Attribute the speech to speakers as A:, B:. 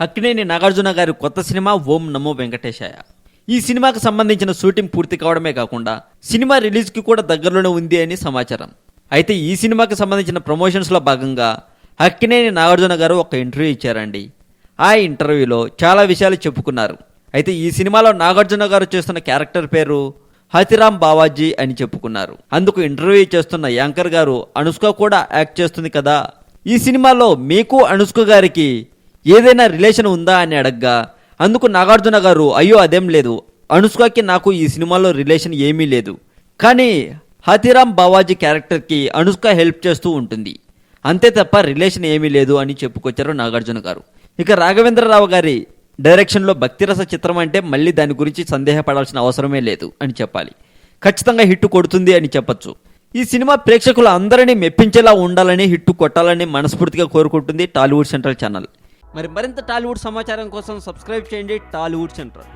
A: అక్కినేని నాగార్జున గారి కొత్త సినిమా ఓం నమో వెంకటేశాయ. ఈ సినిమాకు సంబంధించిన షూటింగ్ పూర్తి కావడమే కాకుండా సినిమా రిలీజ్కి కూడా దగ్గరలోనే ఉంది అని సమాచారం. అయితే ఈ సినిమాకి సంబంధించిన ప్రమోషన్స్లో భాగంగా అక్కినేని నాగార్జున గారు ఒక ఇంటర్వ్యూ ఇచ్చారండి. ఆ ఇంటర్వ్యూలో చాలా విషయాలు చెప్పుకున్నారు. అయితే ఈ సినిమాలో నాగార్జున గారు చేస్తున్న క్యారెక్టర్ పేరు హతిరామ్ బావాజీ అని చెప్పుకున్నారు. అందుకు ఇంటర్వ్యూ చేస్తున్న యాంకర్ గారు అనుష్క కూడా యాక్ట్ చేస్తుంది కదా, ఈ సినిమాలో మీకు అనుష్క గారికి ఏదైనా రిలేషన్ ఉందా అని అడగ్గా అందుకు నాగార్జున గారు అయ్యో అదేం లేదు, అనుష్కకి నాకు ఈ సినిమాలో రిలేషన్ ఏమీ లేదు, కానీ హతిరామ్ బావాజీ క్యారెక్టర్కి అనుష్క హెల్ప్ చేస్తూ ఉంటుంది, అంతే తప్ప రిలేషన్ ఏమీ లేదు అని చెప్పుకొచ్చారు నాగార్జున గారు. ఇక రాఘవేంద్రరావు గారి డైరెక్షన్లో భక్తిరస చిత్రం అంటే మళ్ళీ దాని గురించి సందేహపడాల్సిన అవసరమే లేదు అని చెప్పాలి. ఖచ్చితంగా హిట్ కొడుతుంది అని చెప్పొచ్చు. ఈ సినిమా ప్రేక్షకులు అందరినీ మెప్పించేలా ఉండాలని, హిట్ కొట్టాలని మనస్ఫూర్తిగా కోరుకుంటుంది టాలీవుడ్ సెంట్రల్ ఛానల్. మరింత టాలీవుడ్ సమాచారం కోసం సబ్స్క్రైబ్ చేయండి టాలీవుడ్ సెంట్రల్.